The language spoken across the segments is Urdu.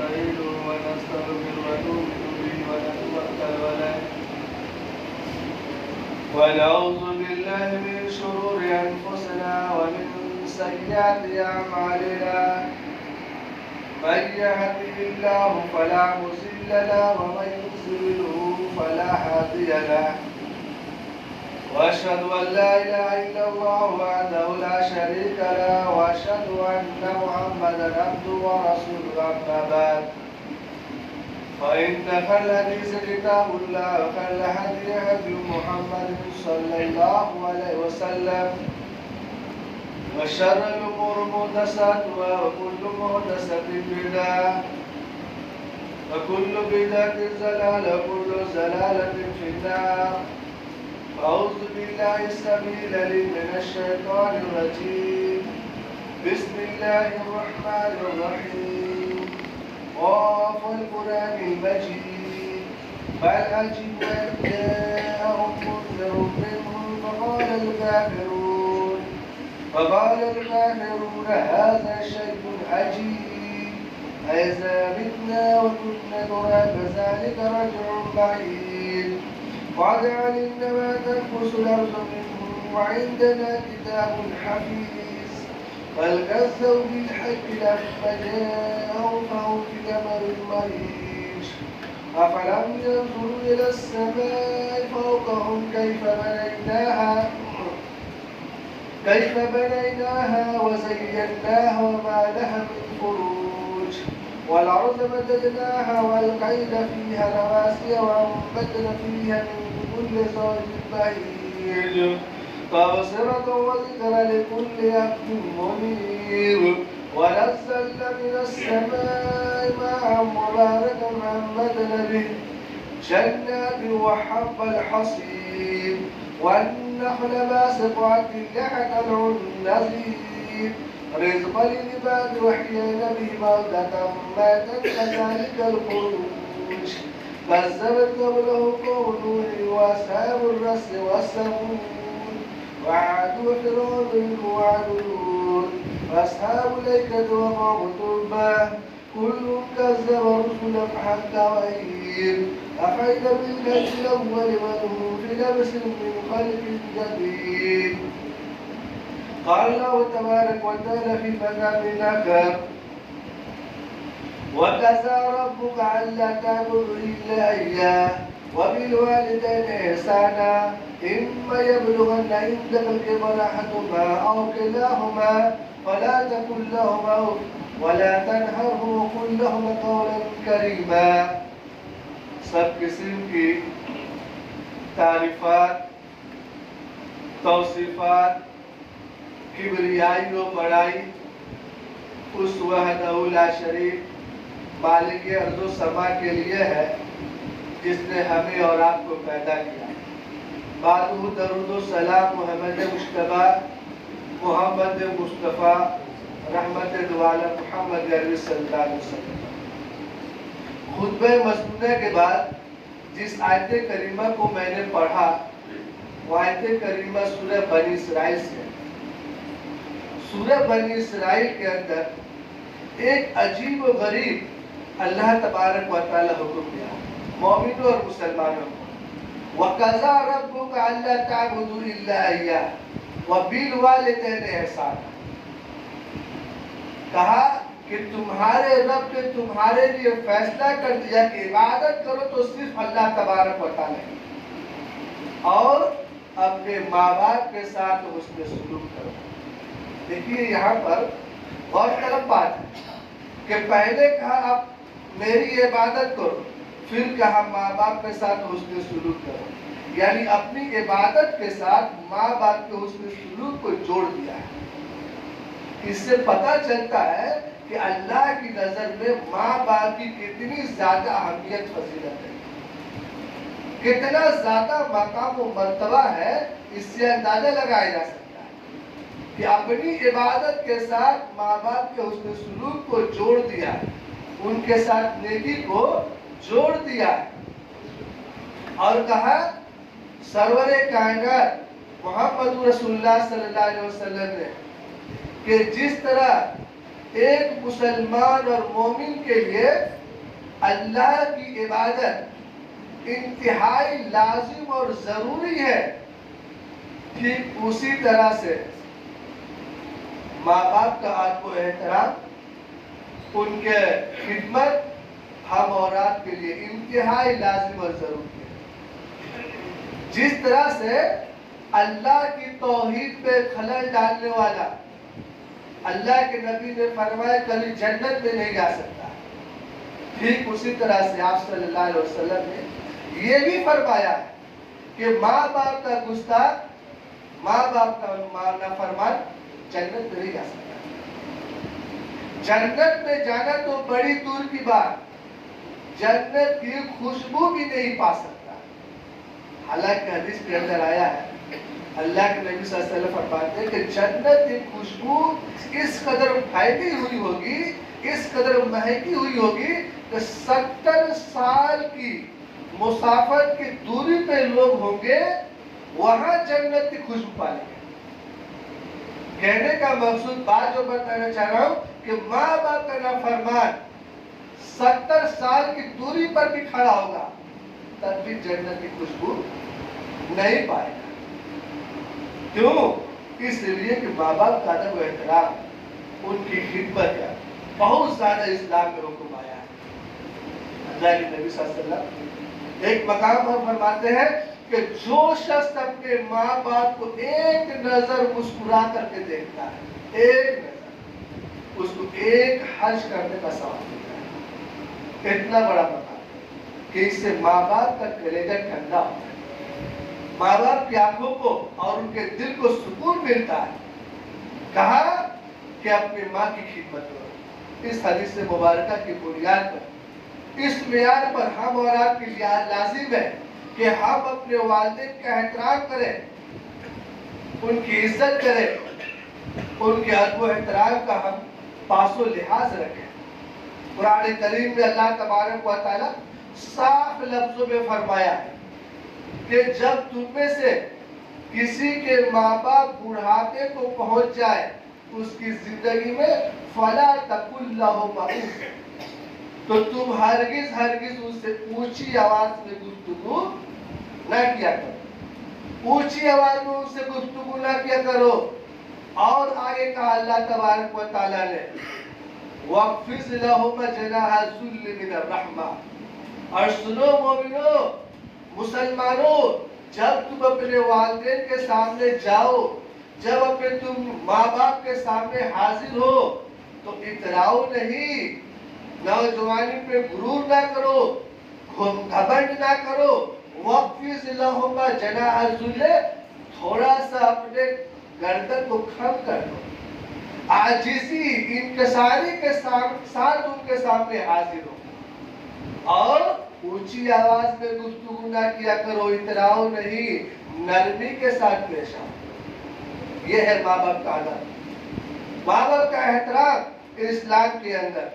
ونستعينه ونستغفره ونؤمن به ونتوكل عليه ونعوذ بالله من شرور أنفسنا ومن سيئات أعمالنا من يهده الله فلا مضل له ومن يضلله فلا هادي له وأشهد أن لا إله إلا الله وحده لا شريك له وأشهد أن محمدا عبده ورسوله أما بعد فإن خير الحديث كتاب الله وخير الهدي هدي محمد صلى الله عليه وسلم وشر الأمور محدثاتها وكل محدثة بدعة وكل بدعة ضلالة وكل ضلالة في النار. أعوذ بالله السميع العليم من الشيطان الرجيم. بسم الله الرحمن الرحيم. قاف القرآن المجيد بل عجبوا أن جاءهم منذر منهم فقال الكافرون هذا شيء عجيب أإذا متنا وكنا ترابا ذلك رجع بعيد قد علمنا ما تنقص الأرض منهم وعندنا كتاب حفيظ بل كذبوا بالحق لما جاءهم فهم في أمر مريج أفلم ينظروا إلى السماء فوقهم كيف بنيناها وزيناها وما لها من فروج والأرض مددناها والقيد فيها رواسي وأنبتنا فيها من كل زوج بهيج تبصرة وذكرى لكل عبد منيب ونزلنا من السماء ماء مباركا فأنبتنا به جنات وحب الحصيد والنخل باسقات لحة النظير رزقا للعباد وحيينا به بلدة ميتا كذلك الخروج كذبت قبله قوم نوح وأصحاب الرس والثمود وعاد وفرعون وعدود وأصحاب الأيكة وقوم تبع كل كذب رسلا حتى وعيد أفعيد بالكذب الأول وهم في لبس من خلق جديد. قال الله تبارك وتعالى في مقام آخر وكذا ربك ألا تعبدوا إلا إياه وبالوالدين إحسانا إما يبلغن عندك الكبر أحدهما أو كلاهما فلا تقل لهما أف ولا تنهرهما وقل لهما قولا كريما. سب قسم کی تعریفات توصیفات کبریائی و بڑائی اس وحدہ لا شریک مالک ارض و سما کے لیے ہے جس نے ہمیں اور آپ کو پیدا کیا. بعد درود و سلام محمد مصطفیٰ رحمت دوالہ محمد علیہ صلی اللہ علیہ وسلم. خطبہ مسنونہ کے بعد جس آیت کریمہ کو میں نے پڑھا وہ آیت کریمہ سورہ بنی اسرائیل سے. سورہ بنی اسرائیل کے اندر ایک عجیب و غریب اللہ تبارک و تعالی حکم دیا مومنوں اور مسلمانوں کو. وَقَضَىٰ رَبُّكَ أَلَّا تَعْبُدُوا إِلَّا إِيَّاهُ وَبِالْوَالِدَيْنِ إِحْسَانًا. کہا کہ تمہارے رب نے تمہارے لیے فیصلہ کر دیا کہ عبادت کرو تو صرف اللہ تبارک و تعالی اور اپنے ماں باپ کے ساتھ حسن سلوک کرو. دیکھیے یہاں پر غور طلب بات ہے کہ پہلے کہا آپ میری عبادت کرو پھر کہا ماں باپ کے ساتھ حسن سلوک کرو. یعنی اپنی عبادت کے ساتھ ماں باپ کے حسن سلوک کو جوڑ دیا ہے. اس سے پتہ چلتا ہے کہ اللہ کی نظر میں ماں باپ کی کتنی زیادہ اہمیت فضیلت ہے, کتنا زیادہ مقام و مرتبہ ہے. اس سے اندازہ لگایا جا سکتا ہے کہ اپنی عبادت کے ساتھ ماں باپ کے حسن سلوک کو جوڑ دیا ہے, ان کے ساتھ نیکی کو جوڑ دیا ہے. اور کہا سرور کائنات محمد رسول اللہ صلی اللہ علیہ وسلم نے کہ جس طرح ایک مسلمان اور مومن کے لیے اللہ کی عبادت انتہائی لازم اور ضروری ہے، ٹھیک اسی طرح سے ماں باپ کا ادب و احترام، ان کے خدمت ہم اولاد کے لیے انتہائی لازم اور ضروری ہے۔ جس طرح سے اللہ کی توحید پہ خلل ڈالنے والا، اللہ کے نبی نے فرمایا کبھی جنت میں نہیں جا سکتا، ٹھیک اسی طرح سے آپ صلی اللہ علیہ وسلم نے یہ بھی فرمایا ہے کہ ماں باپ کا گستاخ، ماں باپ کا نافرمان جنت میں نہیں جا سکتا۔ جنت میں جانا تو بڑی دور کی بات، جنت کی خوشبو بھی نہیں پا سکتا۔ حالانکہ حدیث کے اندر آیا ہے، اللہ کے نبی صلی اللہ علیہ وسلم فرماتے ہیں کہ جنت کی خوشبو اس قدر پھیلی ہوئی ہوگی، اس قدر مہنگی ہوئی ہوگی کہ 70 سال کی مسافت کی دوری پہ لوگ ہوں گے، وہاں جنت کی خوشبو پالیں گے۔ کہنے کا مقصود بات جو بتانا چاہ رہا ہوں کہ ماں باپ کا نافرمان 70 سال کی دوری پر بھی کھڑا ہوگا، تب بھی جنت کی خوشبو نہیں پائے گا۔ کیوں؟ اس لیے کہ ماں باپ کا ادب و احترام، ان کی خدمت کا بہت زیادہ اسلام میں حکم آیا ہے۔ اللہ کے نبی صلی اللہ علیہ وسلم ایک مقام پر فرماتے ہیں کہ جو شخص اپنے ماں باپ کو ایک نظر مسکرا کر کے دیکھتا ہے، ایک نظر، اس کو ایک حج کرنے کا ثواب ملتا ہے۔ اتنا بڑا مقام کہ اس سے ماں باپ کا کلیجہ ٹھنڈا ہوتا ہے، ماں باپ کی آنکھوں کو اور ان کے دل کو سکون ملتا ہے۔ کہا کہ اپنی ماں کی خدمت کرو۔ اس حدیث مبارکہ کی بنیاد پر، اس معیار پر ہم اور آپ کے لیے لازم ہے کہ ہم اپنے والدین کا احترام کریں، ان کی عزت کریں، ان کے ادب و احترام کا ہم پاس و لحاظ رکھیں۔ قرآن کریم میں اللہ تبارک و تعالیٰ صاف لفظوں میں فرمایا ہے کہ جب تم میں سے کسی کے ماں باپ بڑھاپے کو پہنچ جائے اس کی زندگی میں فَلَا تَقُلْ لَهُمَا اُفٍّ، تو تم ہرگز ان سے اونچی آواز میں گفتگو نہ کیا کرو، اونچی آواز میں ان سے گفتگو نہ کیا کرو۔ اور آگے کہا اللہ تبارک و تعالیٰ نے وَاخْفِضْ لَهُمَا جَنَاحَ الذُّلِّ مِنَ الرَّحْمَةِ، اور سنو مومنو، مسلمانوں، جب تم اپنے والدین کے سامنے جاؤ، جب اپنے تم ماں باپ کے سامنے حاضر ہو تو اتراؤ نہیں، نوجوانی پہ غرور نہ کرو، گھمنڈ نہ کرو۔ وَاخْفِضْ لَهُمَا جَنَاحَ الذُّلِّ، تھوڑا سا اپنے گردن کو خم کر دو، عاجزی انکساری کے ساتھ ان کے سامنے حاضر ہو، اور اونچی آواز میں گفتگو نہ کیا کرو، اتراؤ نہیں، نرمی کے ساتھ پیش آؤ۔ یہ ہے ماں باپ کا ادب، ماں باپ کا احترام اسلام کے اندر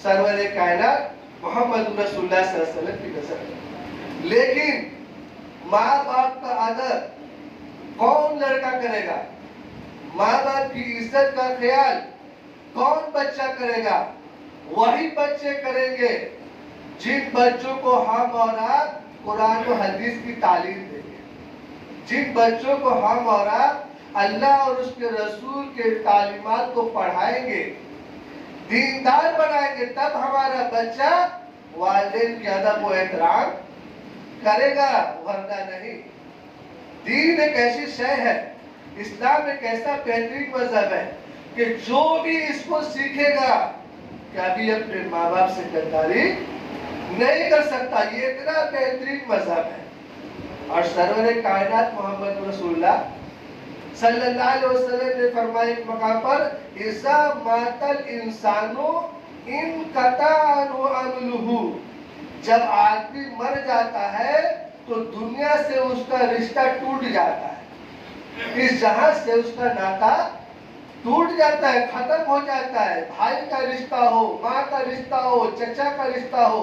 سرور کائنات محمد رسول اللہ صلی اللہ علیہ وسلم کی نظر ہے۔ لیکن ماں باپ کا ادب کون لڑکا کرے گا؟ ماں باپ کی عزت کا خیال کون بچہ کرے گا؟ وہی بچے کریں گے جن بچوں کو ہم اور آپ قرآن و حدیث کی تعلیم دیں گے، جن بچوں کو ہم اور آپ اللہ اور اس کے رسول کے تعلیمات کو پڑھائیں گے، دیندار بنائیں گے، تب ہمارا بچہ والدین کے ادب و احترام کرے گا، ورنہ نہیں۔ دین ایک ایسی شے ہے، اسلام ایک ایسا بہترین مذہب ہے کہ جو بھی اس کو سیکھے گا کبھی اپنے ماں باپ سے غداری نہیں کر سکتا۔ یہ اتنا بہترین مذہب ہے۔ اور سرور کائنات محمد رسول اللہ صلی اللہ علیہ وسلم نے فرمایا ایک مقام پر اِذَا مَاتَ الْإِنسَانُ انْقَطَعَ عَنْهُ عَمَلُهُ، جب آدمی مر جاتا ہے تو دنیا سے اس کا رشتہ ٹوٹ جاتا ہے، اس جہاں سے اس کا ناطا ٹوٹ جاتا ہے، ختم ہو جاتا ہے۔ بھائی کا رشتہ ہو، ماں کا رشتہ ہو، چچا کا رشتہ ہو،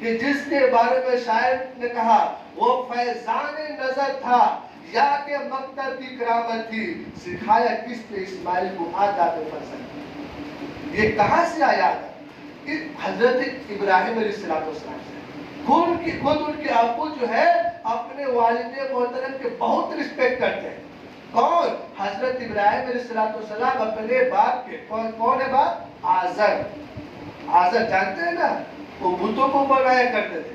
کہ جس کے بارے میں شاعر نے کہا وہ فیضان نظر تھا یا کہ مقتل کی کرامت تھی، سکھایا کس نے اسماعیل کو آداب فرزند۔ یہ کہاں سے آیا ہے؟ حضرت ابراہیم علیہ السلام سے۔ خود ان کے ابو جو ہے اپنے والد محترم کے بہت رسپیکٹ کرتے ہیں۔ کون؟ حضرت ابراہیم علیہ السلام اپنے باپ کے، کون ہے باپ؟ آزر۔ آزر جانتے ہیں نا، وہ بتوں کو بنایا کرتے تھے،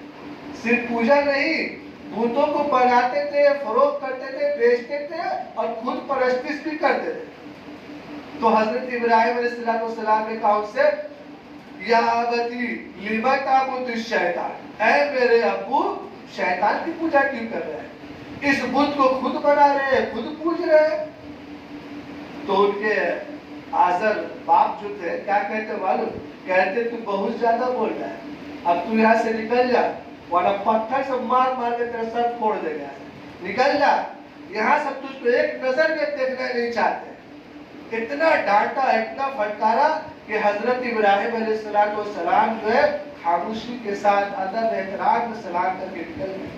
صرف پوجا نہیں، بتوں کو بناتے تھے، فروخت کرتے تھے، بیچتے تھے اور خود پرستش بھی کرتے تھے۔ تو حضرت ابراہیم علیہ السلام نے کہا ان سے یا ابتی لم تعبد الشیطان، اے میرے ابو شیطان کی پوجا کیوں کر رہے ہیں؟ اس بت کو خود بنا رہے ہیں، خود پوج رہے ہیں۔ تو ان کے آزر باپ جو تھے کیا کہتے معلوم؟ کہتے تو بہت زیادہ بول رہا ہے، اب تو یہاں سے نکل جا ورنہ پتھر سے مار مار کے تیرا سر پھوڑ دے گا، نکل جا یہاں سے، تجھ کو ایک نظر میں دیکھنا نہیں چاہتے۔ اتنا ڈانٹا، اتنا پھٹکارا کہ حضرت ابراہیم علیہ السلام جو ہے خاموشی کے ساتھ ادب احترام میں سلام کر کے نکل گئے۔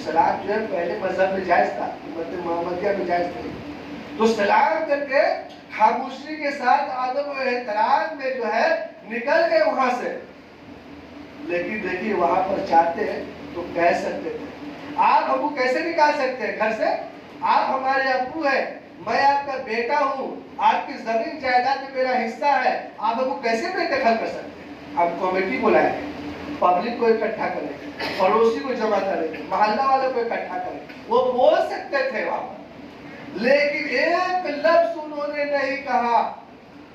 سلام جو ہے پہلے مذہب میں جائز تھا، محمدیہ میں جائز نہیں، تو سلام کر کے خاموشی کے ساتھ ادب و احترام میں جو ہے نکل گئے وہاں سے۔ لیکن دیکھیے وہاں پر چاہتے ہیں تو کہہ سکتے تھے، آپ ہم کو کیسے نکال سکتے ہیں گھر سے؟ آپ ہمارے ابو ہیں، میں آپ کا بیٹا ہوں، آپ کی زمین جائیداد میں میرا حصہ ہے، آپ ہم کو کیسے بے دخل کر سکتے ہیں؟ ہم کمیٹی بلائیں گے، پبلک کو اکٹھا کریں گے، پڑوسی کو جمع کریں گے، محلہ والوں کو اکٹھا کریں گے۔ وہ بول سکتے تھے وہاں پر، لیکن ایک لفظ انہوں نے نہیں کہا،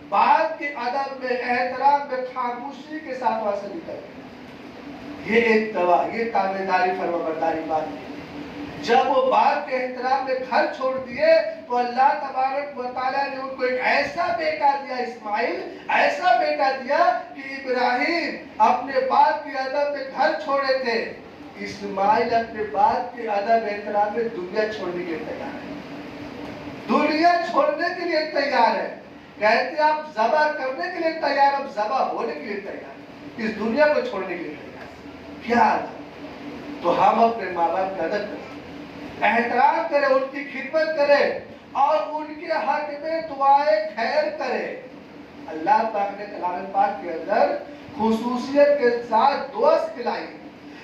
بات کے ادب میں احترام میں خاموشی کے ساتھ وہاں سے نکل گئے۔ یہ ایک دوا، یہ تابعداری فرمانبرداری بات ہے۔ جب وہ باپ کے احترام میں گھر چھوڑ دیے تو اللہ تبارک و تعالیٰ نے ان کو ایک ایسا بیٹا دیا، اسماعیل ایسا بیٹا دیا کہ ابراہیم اپنے باپ کے ادب میں گھر چھوڑے تھے، اسماعیل اپنے باپ کے ادب احترام میں دنیا چھوڑنے کے لیے تیار ہے۔ دنیا چھوڑنے کے لیے تیار ہے، کہتے ہیں آپ ذبح کرنے کے لیے تیار، اب ذبح ہونے کے لیے تیار، اس دنیا کو چھوڑنے کے لیے تیار۔ کیا ادب؟ تو ہم اپنے ماں باپ کا ادب کریں، احترام کریں، ان کی خدمت کریں اور ان کے حق میں دعائیں خیر کریں۔ اللہ پاک نے کلام پاک کے اندر خصوصیت کے ساتھ دعا سکھلائی،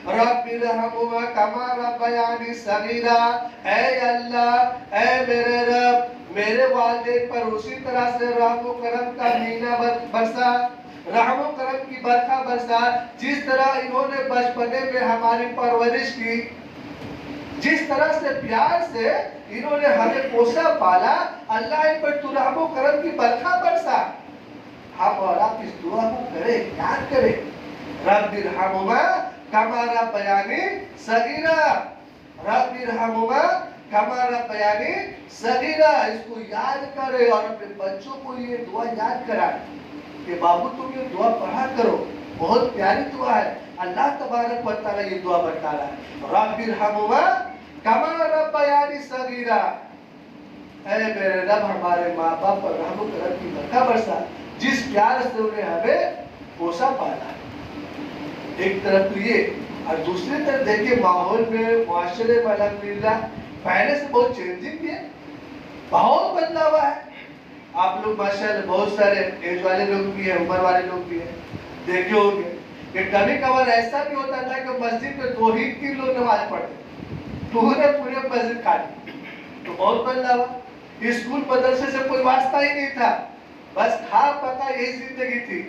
رب ارحمہما کما ربیانی صغیرا، اے اللہ، اے میرے رب، میرے والدین پر اسی طرح سے رحم و کرم کا مینہ برسا، رحم و کرم کی برکھا برسا، جس طرح انہوں نے بچپنے میں ہماری پرورش کی، جس طرح سے پیار سے انہوں نے ہمیں پوسا پالا، اللہ ان پر تو رحم و کرم کی برکھا برسا۔ ہم اور آپ اس دعا کو کریں، یاد کریں، رب ارحمہما کما ربیانی صغیرا، رب ارحمہما کما ربیانی صغیرا، اس کو یاد کرے اور اپنے بچوں کو یہ دعا یاد کرائے کہ بابو تم یہ دعا پڑھا کرو، بہت پیاری دعا ہے۔ اللہ تبارک و تعالیٰ یہ دعا بتا رہا ہے، رب ارحمہما کما ربیانی صغیرا، اے میرے رب ہمارے ماں باپ پر رحم و کرم کی برکھا برسا، جس پیار سے انہیں ہمیں پوسا پالا۔ ایک طرف تو یہ، اور دوسری طرف دیکھیے ماحول میں، معاشرے میں الحمدللہ پہلے سے بہت چینجنگ ہے، بہت بدلا ہوا ہے۔ آپ لوگ ماشاءاللہ بہت سارے ایج والے لوگ بھی ہیں، عمر والے لوگ بھی ہیں، دیکھے ہوں گے کہ کبھی کبھار ایسا بھی ہوتا تھا کہ مسجد میں 2 ہی 3 لوگ نماز پڑھتے، پورے مسجد کھالی، تو بہت بدلا ہوا۔ اسکول مدرسے سے کوئی واسطہ ہی نہیں تھا، بس کھا پکا یہی زندگی تھی۔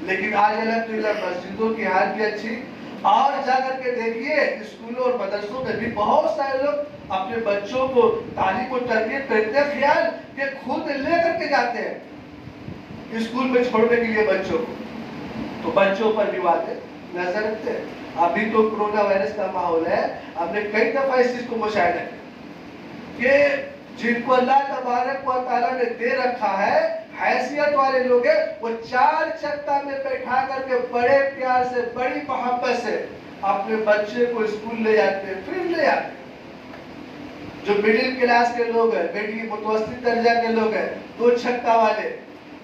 لیکن آج الحمدللہ مسجدوں کی حال بھی اچھی، اور جا کر کے دیکھیے اسکولوں اور مدرسوں میں بھی بہت سارے لوگ اپنے بچوں کو تعلیم و تربیت کرتے ہیں، خیال کہ خود لے کر کے جاتے ہیں اسکول میں چھوڑنے کے لیے بچوں کو، تو بچوں پر بھی واضح نظر رکھتے ہیں۔ ابھی تو کرونا وائرس کا ماحول ہے، ہم نے کئی دفعہ اس چیز کو مشاہدہ کیا کہ جن کو اللہ تبارک و تعالیٰ نے دے رکھا ہے، حیثیت والے لوگ ہیں، وہ 4 چکا میں بیٹھا کر کے بڑے پیار سے، بڑی محبت سے اپنے بچے کو اسکول لے جاتے ہیں، پھر لے جاتے ہیں۔ جو مڈل کلاس کے لوگ ہیں، بیٹی متوسط درجہ کے لوگ ہیں، 2 چھکا والے،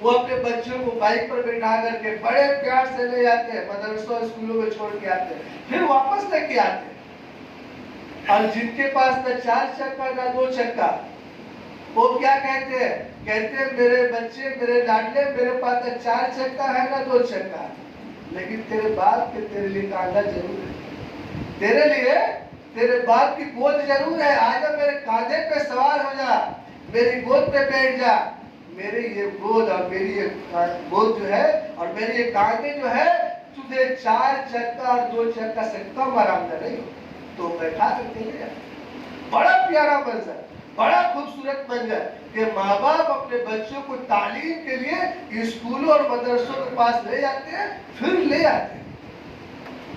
وہ اپنے بچوں کو بائک پر بٹھا کر کے بڑے پیار سے لے جاتے ہیں، مدرسوں اسکولوں میں چھوڑ کے آتے ہیں، پھر واپس لے کے آتے ہیں۔ اور جن کے پاس نہ 4 چکا نہ 2 چکا، وہ کیا کہتے ہیں؟ کہتے ہیں میرے بچے میرے لاڈلے، میرے پاس نہ 4 چکا ہے نہ 2 چکا ہے، لیکن تیرے باپ کے تیرے لیے کاندھا ضرور ہے، تیرے لیے تیرے باپ کی گود ضرور ہے، آجا میرے کاندھے پہ سوار ہو جا، میری گود پہ بیٹھ جا، میری یہ گود اور میری یہ گود جو ہے اور میری یہ کاندھے جو ہے تجھے 4 چکا اور 2 چکا سے کم آرام دہ نہیں ہو، تو بیٹھا کرتے ہیں۔ بڑا پیارا منظر، بڑا خوبصورت منظر کہ ماں باپ اپنے بچوں کو تعلیم کے لیے اسکولوں اور مدرسوں کے پاس لے جاتے ہیں، پھر لے آتے ہیں۔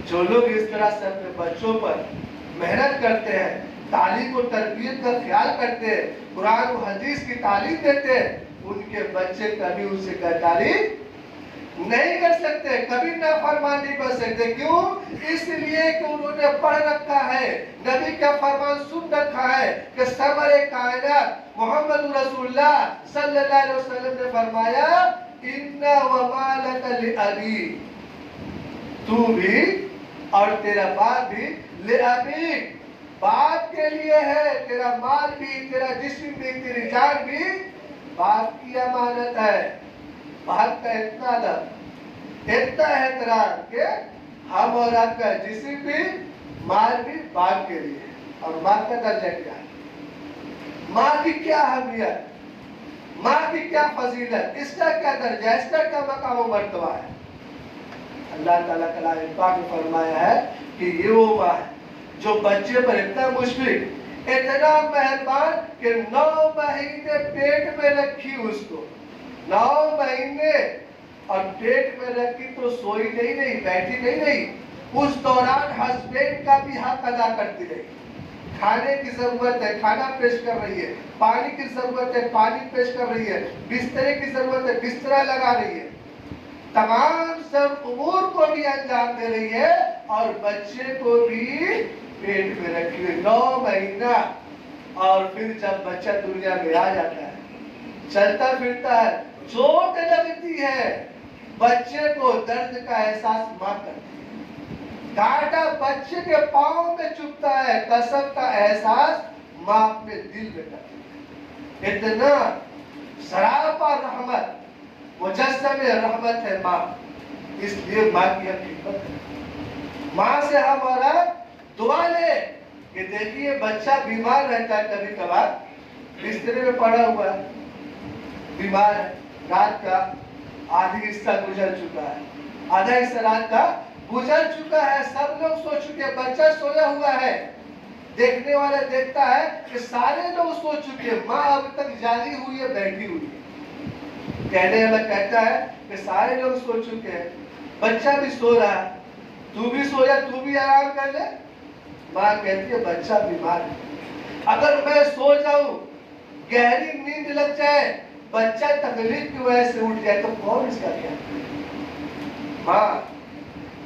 جو لوگ اس طرح سے اپنے بچوں پر محنت کرتے ہیں، تعلیم و تربیت کا خیال کرتے ہیں، قرآن و حدیث کی تعلیم دیتے ہیں، ان کے بچے کبھی ان سے غداری نہیں کر سکتے، کبھی نافرمان نہیں بن سکتے۔ کیوں؟ اس لیے کہ انہوں نے پڑھ رکھا ہے، نبی کا فرمان سن رکھا ہے کہ سرور کائنات محمد رسول اللہ صلی اللہ علیہ وسلم نے فرمایا ان وما لک لابی، تو بھی اور تیرا باپ بھی لابی، باپ کے لیے ہے، تیرا مال بھی، تیرا جسم بھی، تیری جان بھی باپ کی امانت ہے۔ باپ کا اتنا ادب، اتنا احترام کہ ہم اور آپ کا جسم بھی مال بھی باپ کے لیے ہے۔ اور ماں کا درجہ کیا ہے؟ ماں کی کیا اہمیت، ماں کی کیا فضیلت، اس کا کیا درجہ، اس کا کیا مقام و مرتبہ ہے؟ اللہ تعالیٰ کلام پاک میں فرمایا ہے کہ یہ وہ ماں ہے جو بچے پر اتنا مشفق، اتنا مہربان کہ 9 مہینے پیٹ میں رکھی اس کو، 9 مہینے اور پیٹ میں رکھی تو سوئی نہیں، بیٹھی نہیں، اس دوران ہسبینڈ کا بھی حق ادا کرتی رہی۔ کھانے کی ضرورت ہے، کھانا پیش کر رہی ہے، پانی کی ضرورت ہے، پانی پیش کر رہی ہے، بسترے کی ضرورت ہے، بسترا لگا رہی ہے، تمام سب امور کو بھی انجام دے رہی ہے، اور بچے کو بھی پیٹ میں رکھی ہوئی 9 مہینہ۔ اور پھر جب بچہ دنیا میں آ جاتا ہے، چلتا پھرتا ہے، چوٹ لگتی ہے، بچے کو درد کا احساس ماں کرتی ہے، کانٹا بچے کے پاؤں میں چبھتا ہے، کسب کا احساس ماں اپنے دل میں کرتی ہے۔ اتنا سراپا رحمت، مجسم رحمت ہے ماں، اس لیے ماں کی ہم خدمت کریں، ماں سے ہمارا دعا لے کہ دیکھیے بچہ بیمار رہتا ہے، کبھی کبھار بسترے میں پڑا ہوا ہے، بیمار ہے، رات کا آدھی حصہ گزر چکا ہے، آدھا حصہ رات کا گزر چکا ہے، سب لوگ سو چکے ہیں، بچہ سویا ہوا ہے، دیکھنے والا دیکھتا ہے کہ سارے لوگ سو چکے ہیں، ماں اب تک جاگی ہوئی ہے، بیٹھی ہوئی ہے، کہنے والا کہتا ہے کہ سارے لوگ سو چکے ہیں، بچہ بھی سو رہا ہے، تو بھی سو جا، تو بھی آرام کر لے۔ ماں کہتی ہے بچہ بیمار ہے، اگر میں سو جاؤں، گہری نیند لگ جائے، بچہ تکلیف کی وجہ سے اٹھ جائے تو کون اس کا کیا؟ ماں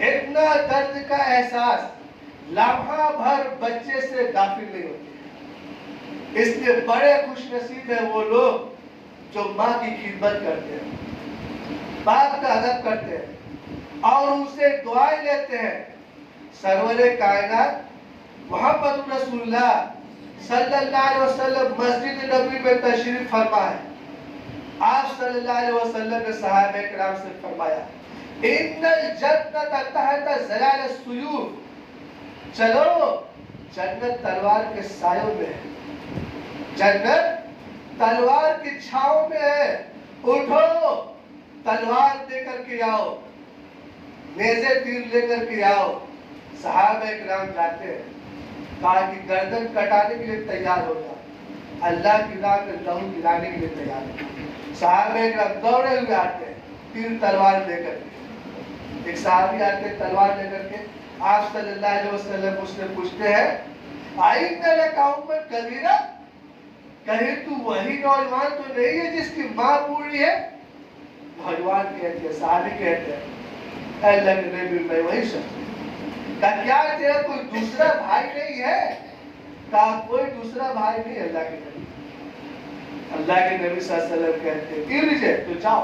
اتنا درد کا احساس لمحہ بھر بچے سے غافل نہیں ہوتی، اس لیے بڑے خوش نصیب ہیں وہ لوگ جو ماں کی خدمت کرتے ہیں، باپ کا ادب کرتے ہیں اور ان سے دعائیں لیتے ہیں۔ سرور کائنات محمد رسول اللہ صلی اللہ علیہ وسلم مسجد نبوی میں تشریف فرما ہے، آپ صلی اللہ علیہ وسلم نے صحابہ کرام سے فرمایا ان الجنت تحت ظلال السیوف، چلو جنت تلوار کے سایوں میں ہے، جنت تلوار کی چھاؤں میں ہے، اٹھو تلوار لے کر کے آؤ، نیزے تیر لے کر کے آؤ۔ صحابہ کرام جاتے ہیں، کہا کہ گردن کٹانے کے لیے تیار ہو جا، اللہ کی راہ میں لہو گرانے کے لیے تیار ہو۔ صحابہ کرام دوڑے ہوئے آتے ہیں تیر تلوار لے کر کے، ایک صحابی آتے ہیں تلوار لے کر کے، آپ صلی اللہ علیہ وسلم اس سے پوچھتے ہیں آئین لک امّ کبیرہ، کہیں تو وہی نوجوان تو نہیں ہے جس کی ماں بوڑھی ہے؟ نوجوان کہتے ہیں، صحابی کہتے ہیں اے اللہ کے نبی میں وہی شخص، کیا تیرا کوئی دوسرا بھائی نہیں ہے؟ کہا کوئی دوسرا بھائی نہیں اللہ کے نبی۔ اللہ کے نبی صلی اللہ علیہ وسلم کہتے ہیں ارجع، تو جاؤ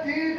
3